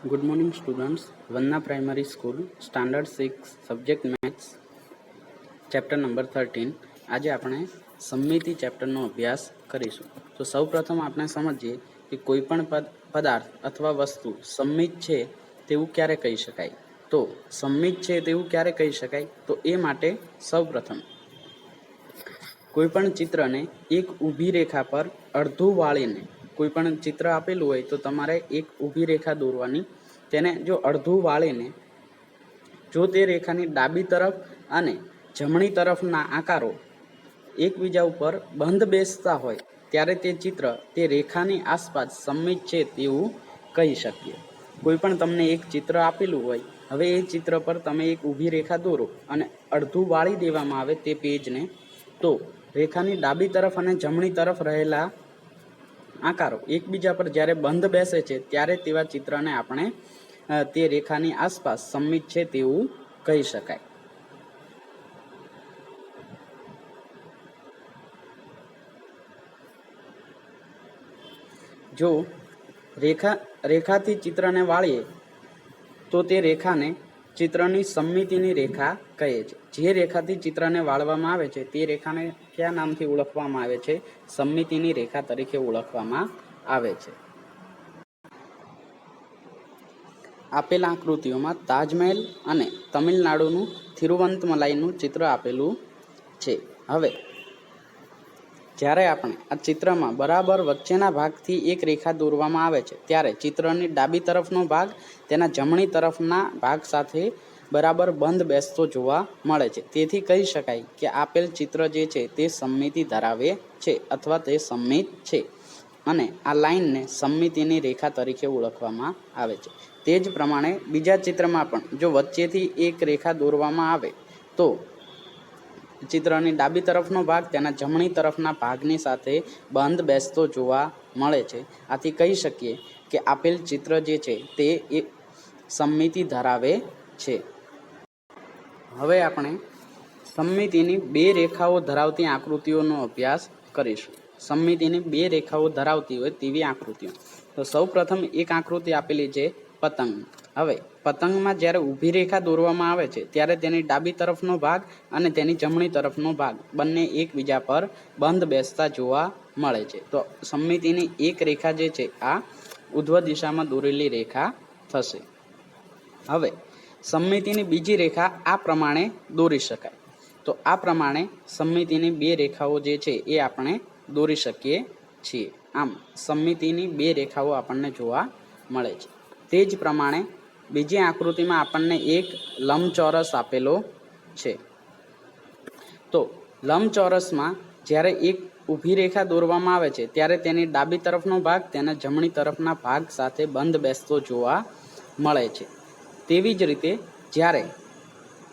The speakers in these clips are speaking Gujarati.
Good morning students. Vanna Primary School, Standard 6, Subject Maths, Chapter number 13. આજે આપણે સમમિતિ ચેપ્ટરનો અભ્યાસ કરીશું. તો સૌપ્રથમ આપણે સમજીએ કે કોઈ પણ પદાર્થ અથવા વસ્તુ સમમિત છે તેવું ક્યારે કહી શકાય. તો સમમિત છે તેવું ક્યારે કહી શકાય? તો એ માટે સૌપ્રથમ કોઈ પણ ચિત્રને એક ઊભી રેખા પર અડધું વાળીને, કોઈ પણ ચિત્ર આપેલું હોય તો તમારે એક ઊભી રેખા દોરવાની. તેને જો અડધું વાળીને જો તે રેખાની ડાબી તરફ અને જમણી તરફના આકારો એકબીજા ઉપર બંધ બેસતા હોય ત્યારે તે ચિત્ર તે રેખાની આસપાસ સમમિત છે તેવું કહી શકીએ. કોઈ પણ તમને એક ચિત્ર આપેલું હોય, હવે એ ચિત્ર પર તમે એક ઊભી રેખા દોરો અને અડધું વાળી દેવામાં આવે તે પેજને, તો રેખાની ડાબી તરફ અને જમણી તરફ રહેલા આકારો એકબીજા પર જ્યારે બંધ બેસે છે ત્યારે તેવા ચિત્રને આપણે તે રેખાની આસપાસ સમમિત છે તેવું કહી શકાય. જો રેખાથી ચિત્રને વાળીએ તો તે રેખાને ચિત્રની સમમિતિની રેખા કહે છે. જે રેખાથી ચિત્રને વાળવામાં આવે છે તે રેખાને કયા નામથી ઓળખવામાં આવે છે? સમમિતિની રેખા તરીકે ઓળખવામાં આવે છે. આપેલા આકૃતિઓમાં તાજમહેલ અને તમિલનાડુનું થિરુવંતમલાઈનું ચિત્ર આપેલું છે. હવે જ્યારે આપણે આ ચિત્રમાં બરાબર વચ્ચેના ભાગથી એક રેખા દોરવામાં આવે છે ત્યારે ચિત્રની ડાબી તરફનો ભાગ તેના જમણી તરફના ભાગ સાથે બરાબર બંધ બેસતો જોવા મળે છે. તેથી કહી શકાય કે આપેલ ચિત્ર જે છે તે સમમિતિ ધરાવે છે અથવા તે સમમિત છે અને આ લાઈનને સમમિતિની રેખા તરીકે ઓળખવામાં આવે છે. તે જ પ્રમાણે બીજા ચિત્રમાં પણ જો વચ્ચેથી એક રેખા દોરવામાં આવે તો ચિત્રની ડાબી તરફનો ભાગ તેના જમણી તરફના ભાગની સાથે બંધ બેસતો જોવા મળે છે. આથી કહી શકીએ કે આપેલ ચિત્ર જે છે તે એક સમમિતિ ધરાવે છે. હવે આપણે સમમિતિની બે રેખાઓ ધરાવતી આકૃતિઓનો અભ્યાસ કરીશું. સમમિતિની બે રેખાઓ ધરાવતી હોય તેવી આકૃતિઓ. તો સૌ પ્રથમ એક આકૃતિ આપેલી છે પતંગ. હવે પતંગમાં જ્યારે ઊભી રેખા દોરવામાં આવે છે ત્યારે તેની ડાબી તરફનો ભાગ અને તેની જમણી તરફનો ભાગ બંને એકબીજા પર બંધ બેસતા જોવા મળે છે. તો સમમિતિની એક રેખા જે છે આ ઉર્ધ્વ દિશામાં દોરેલી રેખા થશે. હવે સમમિતિની બીજી રેખા આ પ્રમાણે દોરી શકાય. તો આ પ્રમાણે સમમિતિની બે રેખાઓ જે છે એ આપણે દોરી શકીએ છીએ. આમ સમમિતિની બે રેખાઓ આપણને જોવા મળે છે. તે જ પ્રમાણે બીજી આકૃતિમાં આપણને એક લંબચોરસ આપેલો છે. તો લંબચોરસમાં જ્યારે એક ઊભી રેખા દોરવામાં આવે છે ત્યારે તેની ડાબી તરફનો ભાગ તેના જમણી તરફના ભાગ સાથે બંધ બેસતો જોવા મળે છે. તેવી જ રીતે જ્યારે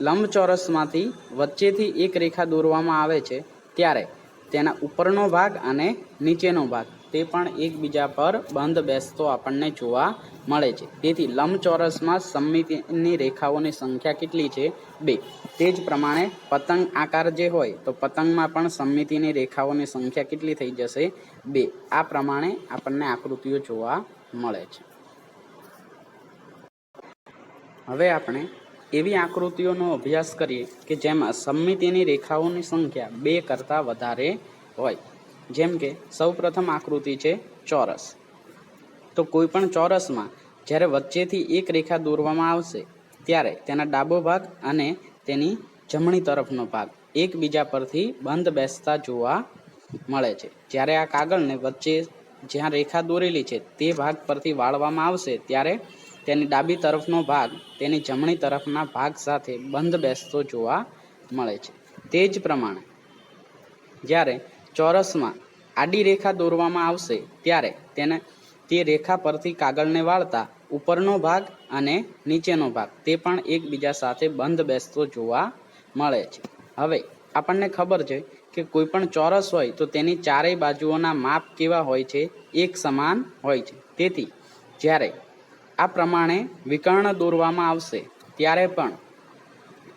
લંબચોરસમાંથી વચ્ચેથી એક રેખા દોરવામાં આવે છે ત્યારે તેના ઉપરનો ભાગ અને નીચેનો ભાગ તે પણ એકબીજા પર બંધ બેસતો આપણને જોવા મળે છે. તેથી લંબચોરસમાં સમમિતિની રેખાઓની સંખ્યા કેટલી છે? 2. તે જ પ્રમાણે પતંગ આકાર જે હોય તો પતંગમાં પણ સમમિતિની રેખાઓની સંખ્યા કેટલી થઈ જશે? 2. આ પ્રમાણે આપણને આકૃતિઓ જોવા મળે છે. હવે આપણે એવી આકૃતિઓનો અભ્યાસ કરીએ કે જેમાં સમમિતિની રેખાઓની સંખ્યા 2 કરતાં વધારે હોય. જેમ કે સૌપ્રથમ આકૃતિ છે ચોરસ. તો કોઈ પણ ચોરસમાં જ્યારે વચ્ચેથી એક રેખા દોરવામાં આવશે ત્યારે તેના ડાબો ભાગ અને તેની જમણી તરફનો ભાગ એકબીજા પરથી બંધ બેસતા જોવા મળે છે. જ્યારે આ કાગળને વચ્ચે જ્યાં રેખા દોરેલી છે તે ભાગ પરથી વાળવામાં આવશે ત્યારે તેની ડાબી તરફનો ભાગ તેની જમણી તરફના ભાગ સાથે બંધ બેસતો જોવા મળે છે. તે જ પ્રમાણે જ્યારે ચોરસમાં આડી રેખા દોરવામાં આવશે ત્યારે તે રેખા પરથી કાગળને વાળતા ઉપરનો ભાગ અને નીચેનો ભાગ તે પણ એકબીજા સાથે બંધ બેસતો જોવા મળે છે. હવે આપણને ખબર છે કે કોઈ પણ ચોરસ હોય તો તેની ચારેય બાજુઓના માપ કેવા હોય છે? એક સમાન હોય છે. તેથી જ્યારે આ પ્રમાણે વિકર્ણ દોરવામાં આવશે ત્યારે પણ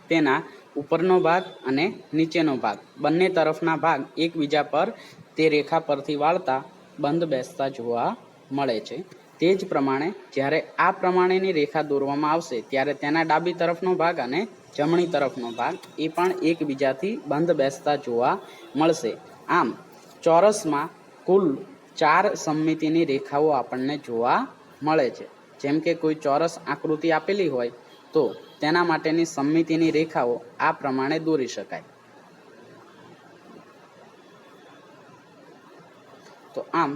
તેના ઉપરનો ભાગ અને નીચેનો ભાગ બંને તરફના ભાગ એકબીજા પર તે રેખા પરથી વાળતા બંધ બેસતા જોવા મળે છે. તે જ પ્રમાણે જ્યારે આ પ્રમાણેની રેખા દોરવામાં આવશે ત્યારે તેના ડાબી તરફનો ભાગ અને જમણી તરફનો ભાગ એ પણ એકબીજાથી બંધ બેસતા જોવા મળશે. આમ ચોરસમાં કુલ 4 સમમિતિની રેખાઓ આપણને જોવા મળે છે. જેમ કે કોઈ ચોરસ આકૃતિ આપેલી હોય તો તેના માટેની સમમિતિની રેખાઓ આ પ્રમાણે દોરી શકાય. તો આમ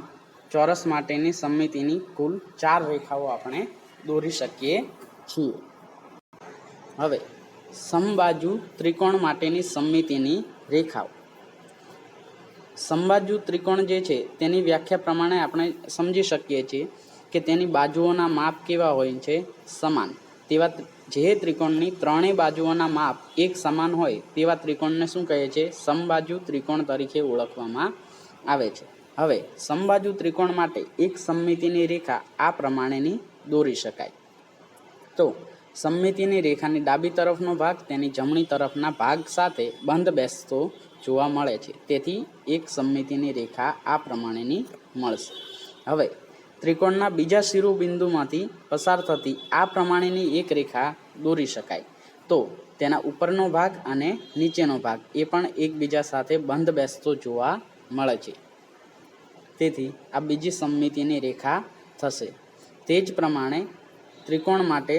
ચોરસ માટેની સમમિતિની કુલ 4 રેખાઓ આપણે દોરી શકીએ છીએ. હવે સમબાજુ ત્રિકોણ માટેની સમમિતિની રેખાઓ. સમબાજુ ત્રિકોણ જે છે તેની વ્યાખ્યા પ્રમાણે આપણે સમજી શકીએ છીએ કે તેની બાજુઓના માપ કેવા હોય છે? સમાન. તેવા જે ત્રિકોણની ત્રણેય બાજુઓના માપ એક સમાન હોય તેવા ત્રિકોણને શું કહે છે? સમબાજુ ત્રિકોણ તરીકે ઓળખવામાં આવે છે. હવે સમબાજુ ત્રિકોણ માટે એક સમમિતિની રેખા આ પ્રમાણેની દોરી શકાય. તો સમમિતિની રેખાની ડાબી તરફનો ભાગ તેની જમણી તરફના ભાગ સાથે બંધ બેસતો જોવા મળે છે. તેથી એક સમમિતિની રેખા આ પ્રમાણેની મળશે. હવે ત્રિકોણના બીજા શિરોબિંદુમાંથી પસાર થતી આ પ્રમાણેની એક રેખા દોરી શકાય. તો તેના ઉપરનો ભાગ અને નીચેનો ભાગ એ પણ એકબીજા સાથે બંધ બેસતો જોવા મળે છે. તેથી આ બીજી સમમિતિની રેખા થશે. તે જ પ્રમાણે ત્રિકોણ માટે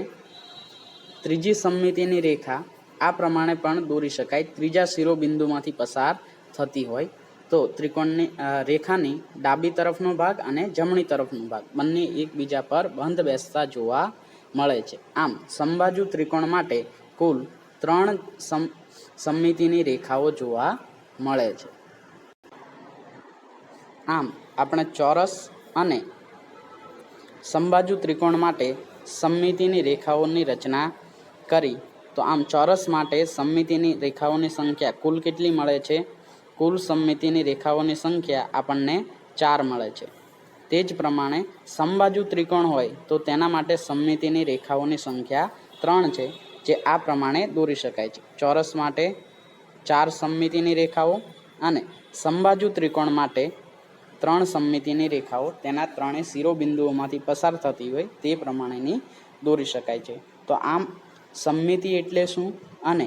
ત્રીજી સમમિતિની રેખા આ પ્રમાણે પણ દોરી શકાય. ત્રીજા શિરોબિંદુમાંથી પસાર થતી હોય તો ત્રિકોણની રેખાની ડાબી તરફનો ભાગ અને જમણી તરફનો ભાગ બંને એકબીજા પર બંધ બેસતા જોવા મળે છે. આમ સમબાજુ ત્રિકોણ માટે કુલ 3 સમમિતિની રેખાઓ જોવા મળે છે. આમ આપણે ચોરસ અને સમબાજુ ત્રિકોણ માટે સમમિતિની રેખાઓની રચના કરી. તો આમ ચોરસ માટે સમમિતિની રેખાઓની સંખ્યા કુલ કેટલી મળે છે? કુલ સમમિતિની રેખાઓની સંખ્યા આપણને 4 મળે છે. તે જ પ્રમાણે સમબાજુ ત્રિકોણ હોય તો તેના માટે સમમિતિની રેખાઓની સંખ્યા 3 છે, જે આ પ્રમાણે દોરી શકાય છે. ચોરસ માટે 4 સમમિતિની રેખાઓ અને સમબાજુ ત્રિકોણ માટે 3 સમમિતિની રેખાઓ તેના 3 શિરોબિંદુઓમાંથી પસાર થતી હોય તે પ્રમાણેની દોરી શકાય છે. તો આમ સમમિતિ એટલે શું અને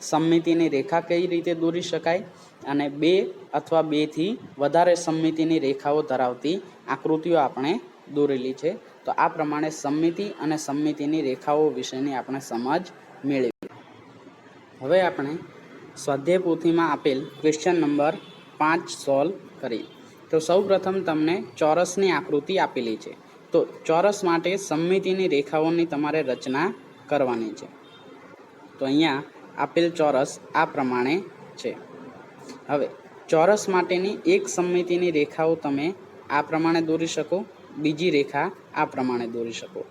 સમમિતિની રેખા કઈ રીતે દોરી શકાય અને 2 અથવા 2 થી વધારે સમમિતિની રેખાઓ ધરાવતી આકૃતિઓ આપણે દોરેલી છે. તો આ પ્રમાણે સમમિતિ અને સમમિતિની રેખાઓ વિશેની આપણે સમજ મેળવી. હવે આપણે સ્વાધ્યાય પોથીમાં આપેલ ક્વેશ્ચન નંબર 5 સોલ્વ કરીએ. તો સૌપ્રથમ તમને ચોરસની આકૃતિ આપેલી છે. તો ચોરસ માટે સમમિતિની રેખાઓની તમારે રચના કરવાની છે. તો અહીંયા આપેલ ચોરસ આ પ્રમાણે છે. હવે ચોરસ માટેની એક સમમિતિની રેખાઓ તમે આ પ્રમાણે દોરી શકો, બીજી રેખા આ પ્રમાણે દોરી શકો.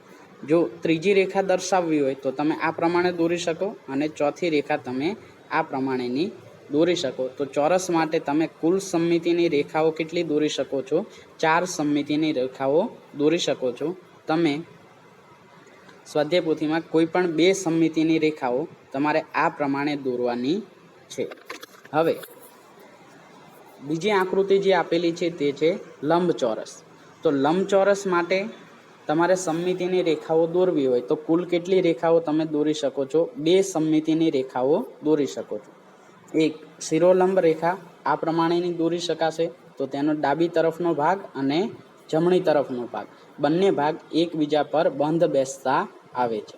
જો ત્રીજી રેખા દર્શાવવી હોય તો તમે આ પ્રમાણે દોરી શકો અને ચોથી રેખા તમે આ પ્રમાણેની દોરી શકો. તો ચોરસ માટે તમે કુલ સમમિતિની રેખાઓ કેટલી દોરી શકો છો? 4 સમમિતિની રેખાઓ દોરી શકો છો. તમે સ્વાધ્યાય પોથીમાં કોઈ પણ 2 સમમિતિની રેખાઓ તમારે આ પ્રમાણે દોરવાની છે. હવે બીજી આકૃતિ જે આપેલી છે તે છે લંબચોરસ. તો લંબચોરસ માટે તમારે સમમિતિની રેખાઓ દોરવી હોય તો કુલ કેટલી રેખાઓ તમે દોરી શકો છો? 2 સમમિતિની રેખાઓ દોરી શકો છો. એક શિરોલંબ રેખા આ પ્રમાણેની દોરી શકાશે. તો તેનો ડાબી તરફનો ભાગ અને જમણી તરફનો ભાગ બંને ભાગ એકબીજા પર બંધ બેસતા આવે છે.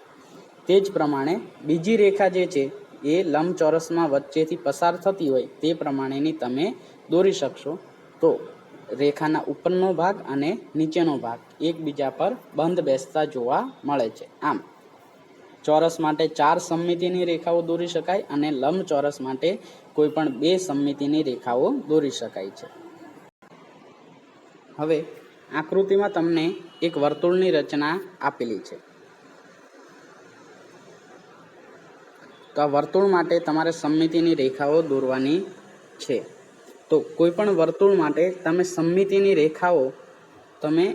તે જ પ્રમાણે બીજી રેખા જે છે એ લંબચોરસમાં વચ્ચેથી પસાર થતી હોય તે પ્રમાણેની તમે દોરી શકશો. તો રેખાના ઉપરનો ભાગ અને નીચેનો ભાગ એકબીજા પર બંધ બેસતા જોવા મળે છે. આમ ચોરસ માટે 4 સમમિતિની રેખાઓ દોરી શકાય અને લંબચોરસ માટે કોઈ પણ 2 સમમિતિની રેખાઓ દોરી શકાય છે. હવે આકૃતિમાં તમને એક વર્તુળની રચના આપેલી છે. તો આ વર્તુળ માટે તમારે સમમિતિની રેખાઓ દોરવાની છે. તો કોઈ પણ વર્તુળ માટે તમે સમમિતિની રેખાઓ તમે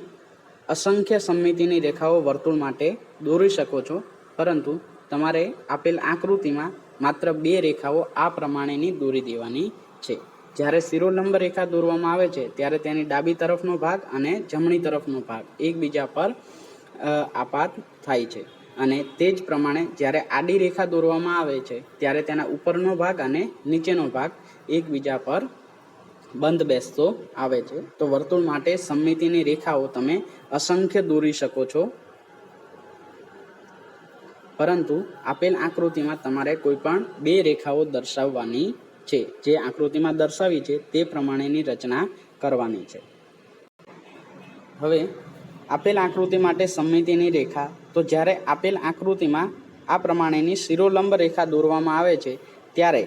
અસંખ્ય સમમિતિની રેખાઓ વર્તુળ માટે દોરી શકો છો, પરંતુ તમારે આપેલ આકૃતિમાં માત્ર 2 રેખાઓ આ પ્રમાણેની દોરી દેવાની છે. જ્યારે શિરોલંબ રેખા દોરવામાં આવે છે ત્યારે તેની ડાબી તરફનો ભાગ અને જમણી તરફનો ભાગ એકબીજા પર આપાત થાય છે, અને તે જ પ્રમાણે જ્યારે આડી રેખા દોરવામાં આવે છે ત્યારે તેના ઉપરનો ભાગ અને નીચેનો ભાગ એકબીજા પર બંધ બેસતો આવે છે. તો વર્તુળ માટે સમમિતિની રેખાઓ તમે અસંખ્ય દોરી શકો છો, પરંતુ આપેલ આકૃતિમાં તમારે કોઈ પણ બે રેખાઓ દર્શાવવાની છે. જે આકૃતિમાં દર્શાવી છે તે પ્રમાણેની રચના કરવાની છે. હવે આપેલ આકૃતિ માટે સમમિતિની રેખા, તો જ્યારે આપેલ આકૃતિમાં આ પ્રમાણેની શિરોલંબ રેખા દોરવામાં આવે છે ત્યારે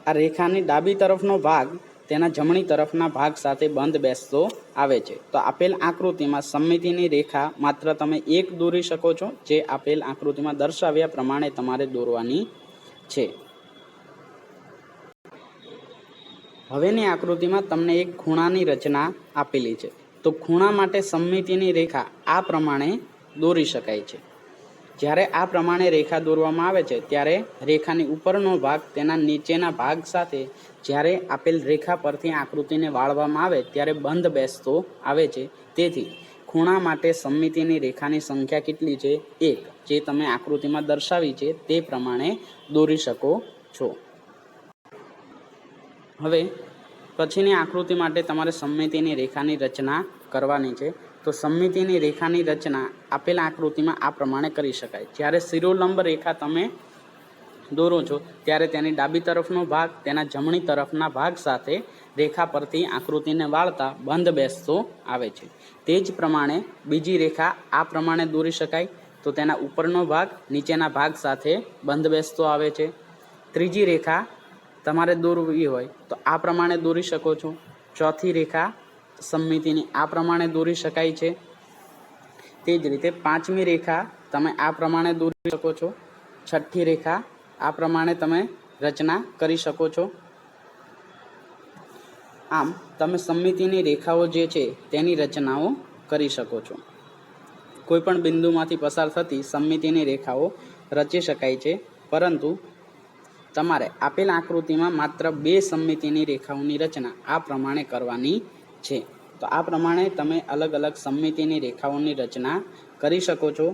આ રેખાની ડાબી તરફનો ભાગ તેના જમણી તરફના ભાગ સાથે બંધ બેસતો આવે છે. તો આપેલ આકૃતિમાં સમમિતિની રેખા માત્ર તમે એક દોરી શકો છો, જે આપેલ આકૃતિમાં દર્શાવ્યા પ્રમાણે તમારે દોરવાની છે. હવેની આકૃતિમાં તમને એક ખૂણાની રચના આપેલી છે. તો ખૂણા માટે સમમિતિની રેખા આ પ્રમાણે દોરી શકાય છે. જ્યારે આ પ્રમાણે રેખા દોરવામાં આવે છે ત્યારે રેખાની ઉપરનો ભાગ તેના નીચેના ભાગ સાથે જ્યારે આપેલ રેખા પરથી આકૃતિને વાળવામાં આવે ત્યારે બંધ બેસતો આવે છે. તેથી ખૂણા માટે સમમિતિની રેખાની સંખ્યા કેટલી છે? 1, જે તમે આકૃતિમાં દર્શાવી છે તે પ્રમાણે દોરી શકો છો. હવે પછીની આકૃતિ માટે તમારે સમમિતિની રેખાની રચના કરવાની છે. તો સમમિતિની રેખાની રચના આપેલ આકૃતિમાં આ પ્રમાણે કરી શકાય. જ્યારે શિરોલંબ રેખા તમે દોરો છો ત્યારે તેની ડાબી તરફનો ભાગ તેના જમણી તરફના ભાગ સાથે રેખા પરથી આકૃતિને વાળતા બંધ બેસતો આવે છે. તે જ પ્રમાણે બીજી રેખા આ પ્રમાણે દોરી શકાય. તો તેના ઉપરનો ભાગ નીચેના ભાગ સાથે બંધ બેસતો આવે છે. ત્રીજી રેખા તમારે દોરવી હોય તો આ પ્રમાણે દોરી શકો છો. ચોથી રેખા સમમિતિની આ પ્રમાણે દોરી શકાય છે. તે જ રીતે પાંચમી રેખા તમે આ પ્રમાણે દોરી શકો છો. છઠ્ઠી રેખા આ પ્રમાણે તમે રચના કરી શકો છો. આમ તમે સમમિતિની રેખાઓ જે છે તેની રચનાઓ કરી શકો છો. કોઈ પણ બિંદુમાંથી પસાર થતી સમમિતિની રેખાઓ રચી શકાય છે, પરંતુ તમારે આપેલ આકૃતિમાં માત્ર 2 સમમિતિની રેખાઓની રચના આ પ્રમાણે કરવાની છે. તો આ પ્રમાણે તમે અલગ અલગ સમમિતિની રેખાઓની રચના કરી શકો છો.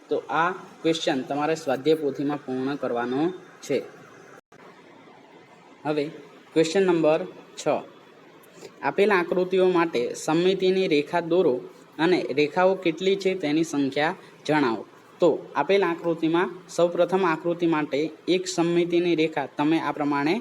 તો આ ક્વેશ્ચન તમારે સ્વાધ્યાય પોથીમાં પૂર્ણ કરવાનો છે. હવે ક્વેશ્ચન નંબર 6. આપેલ આકૃતિઓ માટે સમમિતિની રેખા દોરો અને રેખાઓ કેટલી છે તેની સંખ્યા જણાવો. તો આપેલ આકૃતિમાં સૌપ્રથમ આકૃતિ માટે એક સમમિતિની રેખા તમે આ પ્રમાણે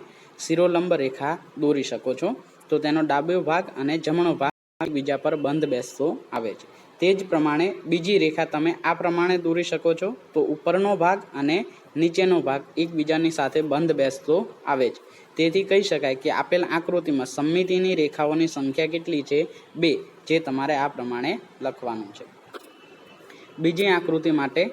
શિરોલંબ રેખા દોરી શકો છો. તો તેનો ડાબો ભાગ અને જમણો ભાગ એકબીજા પર બંધ બેસતો આવે છે. તે જ પ્રમાણે બીજી રેખા તમે આ પ્રમાણે દોરી શકો છો. તો ઉપરનો ભાગ અને નીચેનો ભાગ એકબીજાની સાથે બંધ બેસતો આવે છે. તેથી કહી શકાય કે આપેલ આકૃતિમાં સમમિતિની રેખાઓની સંખ્યા કેટલી છે? 2, જે તમારે આ પ્રમાણે લખવાનું છે. બીજી આકૃતિ માટે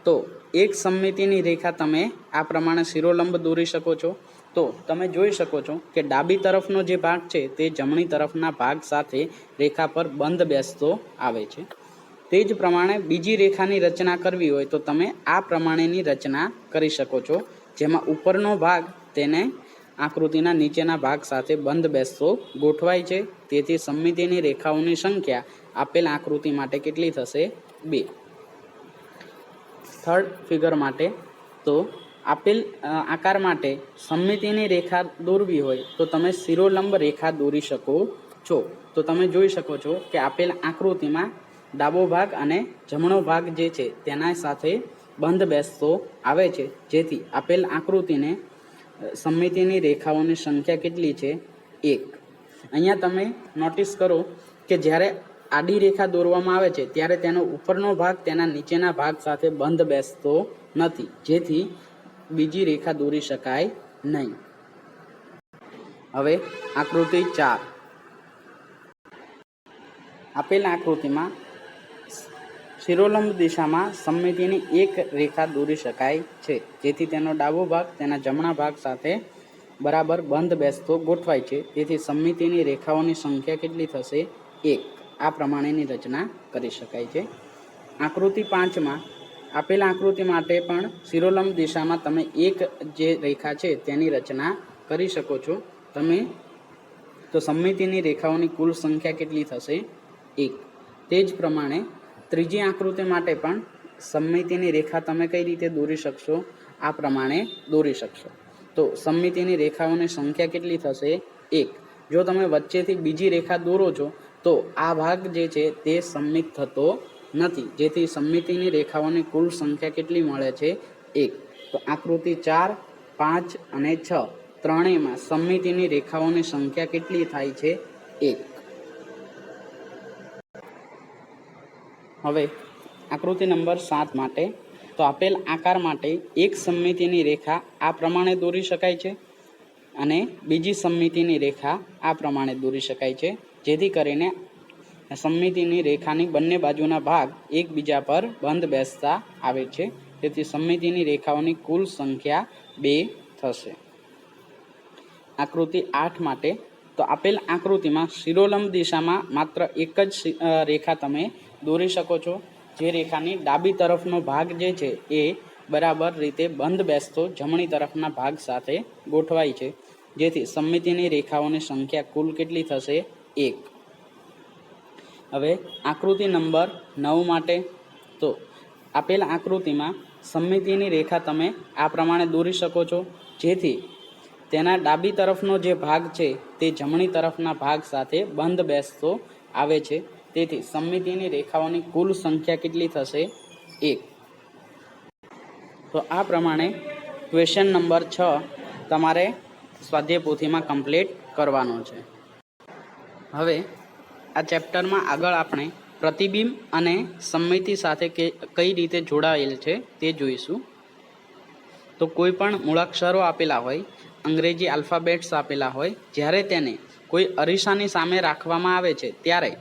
તો એક સમમિતિની રેખા તમે આ પ્રમાણે શિરોલંબ દોરી શકો છો. તો તમે જોઈ શકો છો કે ડાબી તરફનો જે ભાગ છે તે જમણી તરફના ભાગ સાથે રેખા પર બંધ બેસતો આવે છે. તે જ પ્રમાણે બીજી રેખાની રચના કરવી હોય તો તમે આ પ્રમાણેની રચના કરી શકો છો, જેમાં ઉપરનો ભાગ તેને આકૃતિના નીચેના ભાગ સાથે બંધ બેસતો ગોઠવાય છે. તેથી સમમિતિની રેખાઓની સંખ્યા આપેલ આકૃતિ માટે કેટલી થશે? 2. થર્ડ ફિગર માટે તો આપેલ આકાર માટે સમમિતિની રેખા દોરવી હોય તો તમે શિરોલંબ રેખા દોરી શકો છો. તો તમે જોઈ શકો છો કે આપેલ આકૃતિમાં ડાબો ભાગ અને જમણો ભાગ જે છે તેના સાથે બંધ બેસતો આવે છે. જેથી આપેલ આકૃતિને સમમિતિની રેખાઓની સંખ્યા કેટલી છે? 1. અહીંયા તમે નોટિસ કરો કે જ્યારે આડી રેખા દોરવામાં આવે છે ત્યારે તેનો ઉપરનો ભાગ તેના નીચેના ભાગ સાથે બંધ બેસતો નથી, જેથી બીજી રેખા દોરી શકાય નહીં. હવે આકૃતિ 4. આપેલ આકૃતિમાં શિરોલંબ દિશામાં સમમિતિની એક રેખા દોરી શકાય છે, જેથી તેનો ડાબો ભાગ તેના જમણા ભાગ સાથે બરાબર બંધ બેસતો ગોઠવાય છે. તેથી સમમિતિની રેખાઓની સંખ્યા કેટલી થશે? 1. આ પ્રમાણેની રચના કરી શકાય છે. આકૃતિ 5માં આપેલ આકૃતિ માટે પણ શિરોલંબ દિશામાં તમે એક જે રેખા છે તેની રચના કરી શકો છો. તમે તો સમમિતિની રેખાઓની કુલ સંખ્યા કેટલી થશે? 1. તે જ પ્રમાણે ત્રીજી આકૃતિ માટે પણ સમમિતિની રેખા તમે કઈ રીતે દોરી શકશો? આ પ્રમાણે દોરી શકશો. તો સમમિતિની રેખાઓની સંખ્યા કેટલી થશે? 1. જો તમે વચ્ચેથી બીજી રેખા દોરો છો તો આ ભાગ જે છે તે સમમિત થતો નથી, જેથી સમમિતિની રેખાઓની કુલ સંખ્યા કેટલી મળે છે? 1. તો આકૃતિ 4, 5 અને 6 ત્રણેયમાં સમમિતિની રેખાઓની સંખ્યા કેટલી થાય છે? 1. હવે આકૃતિ નંબર 7 માટે તો આપેલ આકાર માટે એક સમમિતિની રેખા આ પ્રમાણે દોરી શકાય છે અને બીજી સમમિતિની રેખા આ પ્રમાણે દોરી શકાય છે, જેથી કરીને સમમિતિની રેખાની બંને બાજુના ભાગ એકબીજા પર બંધ બેસતા આવે છે. તેથી સમમિતિની રેખાઓની કુલ સંખ્યા 2 થશે. આકૃતિ 8 માટે તો આપેલ આકૃતિમાં શિરોલંબ દિશામાં માત્ર એક જ રેખા તમે દોરી શકો છો, જે રેખાની ડાબી તરફનો ભાગ જે છે એ બરાબર રીતે બંધ બેસતો જમણી તરફના ભાગ સાથે ગોઠવાય છે, જેથી સમમિતિની રેખાઓની સંખ્યા કુલ કેટલી થશે? 1. હવે આકૃતિ નંબર 9 માટે તો આપેલ આકૃતિમાં સમમિતિની રેખા તમે આ પ્રમાણે દોરી શકો છો, જેથી તેના ડાબી તરફનો જે ભાગ છે તે જમણી તરફના ભાગ સાથે બંધ બેસતો આવે છે. તેથી સમમિતિની રેખાઓની કુલ સંખ્યા કેટલી થશે? 1. તો આ પ્રમાણે ક્વેશ્ચન નંબર 6 તમારે સ્વાધ્યાય પોથીમાં કમ્પ્લીટ કરવાનો છે. હવે આ ચેપ્ટરમાં આગળ આપણે પ્રતિબિંબ અને સમમિતિ સાથે કઈ રીતે જોડાયેલ છે તે જોઈશું. તો કોઈ પણ મૂળાક્ષરો આપેલા હોય, અંગ્રેજી આલ્ફાબેટ્સ આપેલા હોય, જ્યારે તેને કોઈ અરીસાની સામે રાખવામાં આવે છે ત્યારે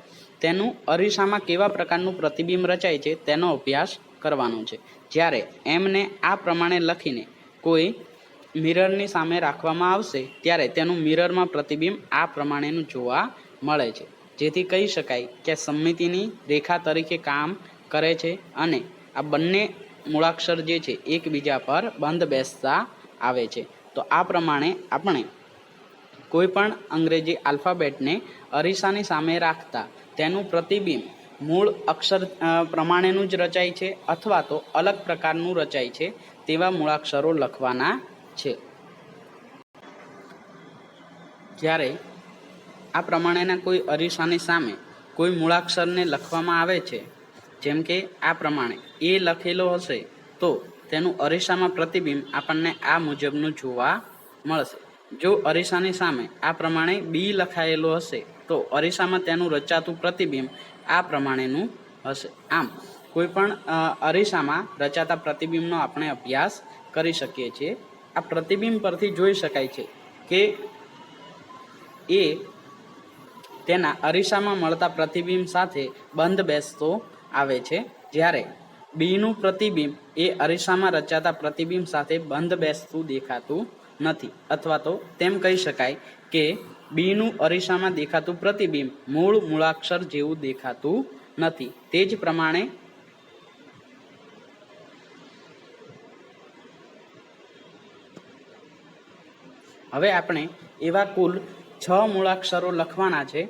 તેનું અરીસામાં કેવા પ્રકારનું પ્રતિબિંબ રચાય છે તેનો અભ્યાસ કરવાનો છે. જ્યારે એમને આ પ્રમાણે લખીને કોઈ મિરરની સામે રાખવામાં આવશે ત્યારે તેનું મિરરમાં પ્રતિબિંબ આ પ્રમાણેનું જોવા મળે છે, જેથી કહી શકાય કે સમમિતિની રેખા તરીકે કામ કરે છે અને આ બંને મૂળાક્ષર જે છે એકબીજા પર બંધ બેસતા આવે છે. તો આ પ્રમાણે આપણે કોઈ પણ અંગ્રેજી આલ્ફાબેટને અરીસાની સામે રાખતા તેનું પ્રતિબિંબ મૂળ અક્ષર પ્રમાણેનું જ રચાય છે અથવા તો અલગ પ્રકારનું રચાય છે તેવા મૂળાક્ષરો લખવાના છે. જ્યારે આ પ્રમાણેના કોઈ અરીસાની સામે કોઈ મૂળાક્ષરને લખવામાં આવે છે, જેમ કે આ પ્રમાણે એ લખેલો હશે તો તેનું અરીસામાં પ્રતિબિંબ આપણને આ મુજબનું જોવા મળશે. જો અરીસાની સામે આ પ્રમાણે બી લખાયેલો હશે તો અરીસામાં તેનું રચાતું પ્રતિબિંબ આ પ્રમાણેનું હશે. આમ કોઈ પણ અરીસામાં રચાતા પ્રતિબિંબનો આપણે અભ્યાસ કરી શકીએ છીએ. આ પ્રતિબિંબ પરથી જોઈ શકાય છે કે એ તેના અરીસામાં મળતા પ્રતિબિંબ સાથે બંધ બેસતો આવે છે, જ્યારે બીનું પ્રતિબિંબ એ અરીસામાં રચાતા પ્રતિબિંબ સાથે બંધ બેસતું દેખાતું નથી, અથવા તો તેમ કહી શકાય કે બીનું અરીસામાં દેખાતું પ્રતિબિંબ મૂળ મૂળાક્ષર જેવું દેખાતું નથી. તે જ પ્રમાણે હવે આપણે એવા કુલ 6 મૂળાક્ષરો લખવાના છે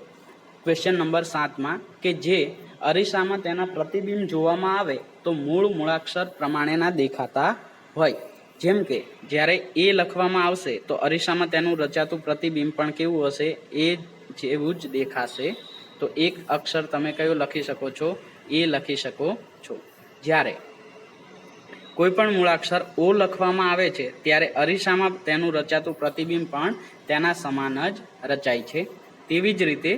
ક્વેશ્ચન નંબર 7માં કે જે અરીસામાં તેના પ્રતિબિંબ જોવામાં આવે તો મૂળ મૂળાક્ષર પ્રમાણેના દેખાતા હોય. જેમ કે જ્યારે એ લખવામાં આવશે તો અરીસામાં તેનું રચાતું પ્રતિબિંબ પણ કેવું હશે? એ જેવું જ દેખાશે. તો એક અક્ષર તમે કયો લખી શકો છો? એ લખી શકો છો. જ્યારે કોઈ પણ મૂળાક્ષર ઓ લખવામાં આવે છે ત્યારે અરીસામાં તેનું રચાતું પ્રતિબિંબ પણ તેના સમાન જ રચાય છે. તેવી જ રીતે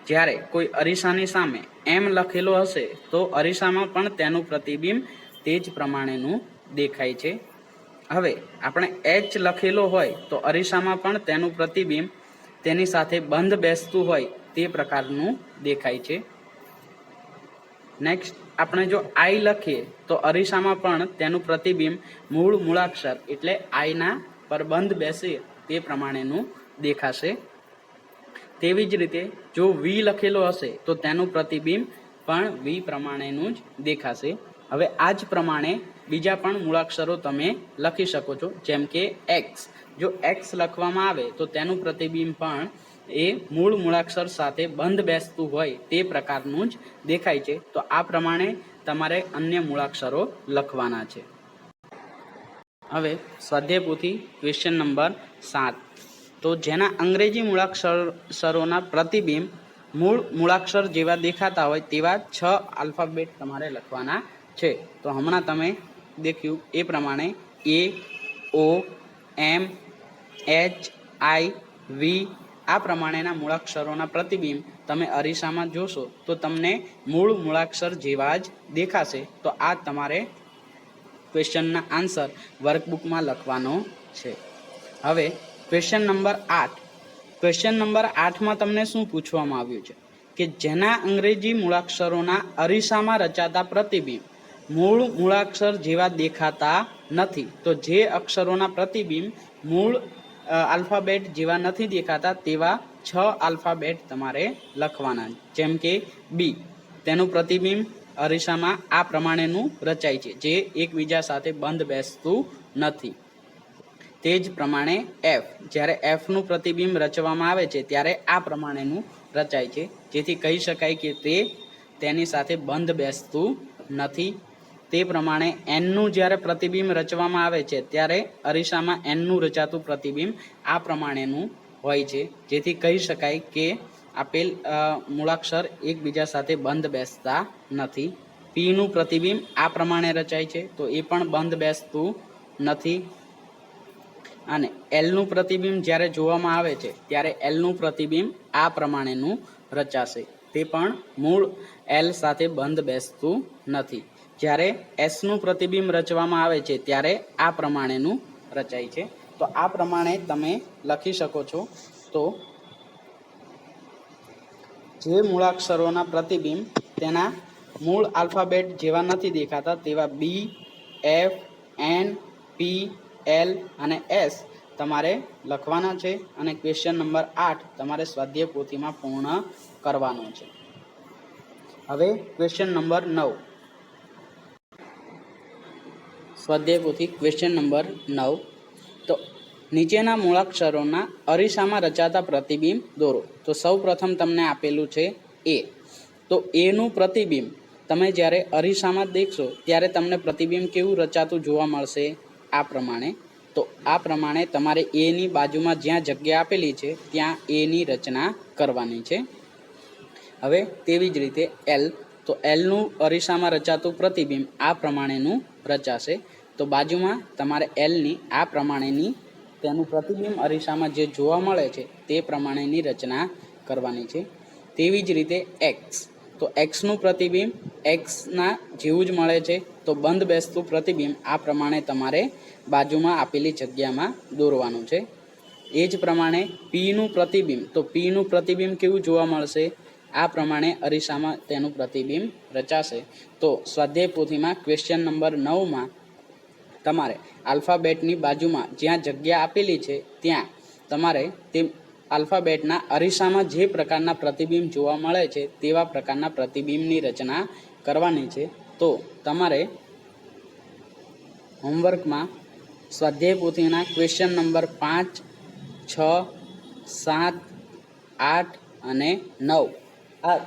જ્યારે કોઈ અરીસાની સામે એમ લખેલો હશે તો અરીસામાં પણ તેનું પ્રતિબિંબ તે જ પ્રમાણેનું દેખાય છે. હવે આપણે એચ લખેલો હોય તો અરીસામાં પણ તેનું પ્રતિબિંબ તેની સાથે બંધ બેસતું હોય તે પ્રકારનું દેખાય છે. નેક્સ્ટ આપણે જો આઈ લખીએ તો અરીસામાં પણ તેનું પ્રતિબિંબ મૂળ મૂળાક્ષર એટલે આઈના પર બંધ બેસે તે પ્રમાણેનું દેખાશે. તેવી જ રીતે જો વી લખેલો હશે તો તેનું પ્રતિબિંબ પણ વી પ્રમાણેનું જ દેખાશે. હવે આ જ પ્રમાણે બીજા પણ મૂળાક્ષરો તમે લખી શકો છો, જેમ કે એક્સ. જો એક્સ લખવામાં આવે તો તેનું પ્રતિબિંબ પણ એ મૂળ મૂળાક્ષર સાથે બંધ બેસતું હોય તે પ્રકારનું જ દેખાય છે. તો આ પ્રમાણે તમારે અન્ય મૂળાક્ષરો લખવાના છે. હવે સ્વાધ્યાય પોથી ક્વેશ્ચન નંબર 7. તો જેના અંગ્રેજી મૂળાક્ષરોના પ્રતિબિંબ મૂળ મૂળાક્ષર જેવા દેખાતા હોય તેવા 6 આલ્ફાબેટ તમારે લખવાના છે. તો હમણાં તમે દેખ્યું એ પ્રમાણે A, O, M, H, I, V આ પ્રમાણેના મૂળાક્ષરોના પ્રતિબિંબ તમે અરીસામાં જોશો તો તમને મૂળ મૂળાક્ષર જેવા જ દેખાશે. તો આ તમારે ક્વેશ્ચનના આન્સર વર્કબુકમાં લખવાનો છે. હવે ક્વેશ્ચન નંબર 8. ક્વેશ્ચન નંબર 8માં તમને શું પૂછવામાં આવ્યું છે કે જેના અંગ્રેજી મૂળાક્ષરોના અરીસામાં રચાતા પ્રતિબિંબ મૂળ મૂળાક્ષર જેવા દેખાતા નથી. તો જે અક્ષરોના પ્રતિબિંબ મૂળ આલ્ફાબેટ જેવા નથી દેખાતા તેવા 6 આલ્ફાબેટ તમારે લખવાના. જેમ કે બી, તેનું પ્રતિબિંબ અરીસામાં આ પ્રમાણેનું રચાય છે, જે એકબીજા સાથે બંધ બેસતું નથી. તે જ પ્રમાણે એફ, જ્યારે એફનું પ્રતિબિંબ રચવામાં આવે છે ત્યારે આ પ્રમાણેનું રચાય છે, જેથી કહી શકાય કે તે તેની સાથે બંધ બેસતું નથી. તે પ્રમાણે એનનું જ્યારે પ્રતિબિંબ રચવામાં આવે છે ત્યારે અરીસામાં એનનું રચાતું પ્રતિબિંબ આ પ્રમાણેનું હોય છે, જેથી કહી શકાય કે આપેલ મૂળાક્ષર એકબીજા સાથે બંધ બેસતા નથી. પીનું પ્રતિબિંબ આ પ્રમાણે રચાય છે, તો એ પણ બંધ બેસતું નથી. અને એલનું પ્રતિબિંબ જ્યારે જોવામાં આવે છે ત્યારે એલનું પ્રતિબિંબ આ પ્રમાણેનું રચાશે, તે પણ મૂળ એલ સાથે બંધ બેસતું નથી. જ્યારે એસનું પ્રતિબિંબ રચવામાં આવે છે ત્યારે આ પ્રમાણેનું રચાય છે. તો આ પ્રમાણે તમે લખી શકો છો. તો જે મૂળાક્ષરોના પ્રતિબિંબ તેના મૂળ આલ્ફાબેટ જેવા નથી દેખાતા તેવા બી, એફ, એન, પી, એલ અને એસ તમારે લખવાના છે. અને ક્વેશ્ચન નંબર 8 તમારે સ્વાધ્યાય પોથીમાં પૂર્ણ કરવાનો છે. હવે ક્વેશ્ચન નંબર 9. સ્વાધ્યાય પોથી ક્વેશ્ચન નંબર 9. તો નીચેના મૂળાક્ષરોના અરીસામાં રચાતા પ્રતિબિંબ દોરો. તો સૌ પ્રથમ તમને આપેલું છે એ. તો એનું પ્રતિબિંબ તમે જ્યારે અરીસામાં દેખશો ત્યારે તમને પ્રતિબિંબ કેવું રચાતું જોવા મળશે? આ પ્રમાણે. તો આ પ્રમાણે તમારે એની બાજુમાં જ્યાં જગ્યા આપેલી છે ત્યાં એની રચના કરવાની છે. હવે તેવી જ રીતે એલ. તો એલનું અરીસામાં રચાતું પ્રતિબિંબ આ પ્રમાણેનું રચાશે. તો બાજુમાં તમારે એલની આ પ્રમાણેની તેનું પ્રતિબિંબ અરીસામાં જે જોવા મળે છે તે પ્રમાણેની રચના કરવાની છે. તેવી જ રીતે એક્સ. તો એક્સનું પ્રતિબિંબ એક્સના જેવું જ મળે છે, તો બંધ બેસતું પ્રતિબિંબ આ પ્રમાણે તમારે બાજુમાં આપેલી જગ્યામાં દોરવાનું છે. એ જ પ્રમાણે પીનું પ્રતિબિંબ. તો પીનું પ્રતિબિંબ કેવું જોવા મળશે? આ પ્રમાણે અરીસામાં તેનું પ્રતિબિંબ રચાશે. તો સ્વાધ્યાય પોથીમાં ક્વેશ્ચન નંબર 9માં તમારે આલ્ફાબેટની બાજુમાં જ્યાં જગ્યા આપેલી છે ત્યાં તમારે તે આલ્ફાબેટના અરીસામાં જે પ્રકારના પ્રતિબિંબ જોવા મળે છે તેવા પ્રકારના પ્રતિબિંબની રચના કરવાની છે. તો તમારે હોમવર્કમાં સ્વાધ્યાય પોથીના ક્વેશ્ચન નંબર 5, 6, 7, 8 અને 9 આ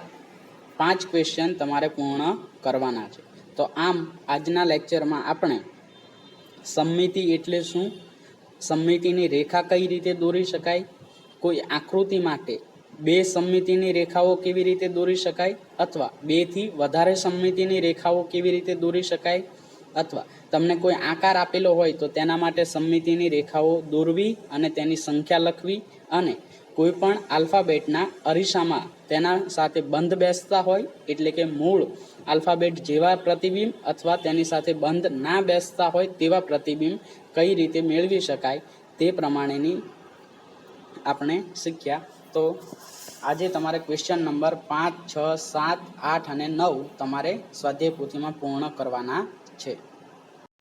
5 ક્વેશ્ચન તમારે પૂર્ણ કરવાના છે. તો આમ આજના લેક્ચરમાં આપણે સમમિતિ એટલે શું, સમમિતિની રેખા કઈ રીતે દોરી શકાય, કોઈ આકૃતિ માટે 2 સમમિતિની રેખાઓ કેવી રીતે દોરી શકાય, અથવા 2 થી વધારે સમમિતિની રેખાઓ કેવી રીતે દોરી શકાય, અથવા તમને કોઈ આકાર આપેલો હોય તો તેના માટે સમમિતિની રેખાઓ દોરવી અને તેની સંખ્યા લખવી, અને કોઈ પણ આલ્ફાબેટના અરીસામાં તેના સાથે બંધ બેસતા હોય એટલે કે મૂળ આલ્ફાબેટ જેવા પ્રતિબિંબ અથવા તેની સાથે બંધ ના બેસતા હોય તેવા પ્રતિબિંબ કઈ રીતે મેળવી શકાય તે પ્રમાણેની આપણે શીખ્યા. તો આજે તમારે ક્વેશ્ચન નંબર 5, 6, 7, 8 અને 9 તમારે સ્વાધ્યાય પોથીમાં પૂર્ણ કરવાના છે.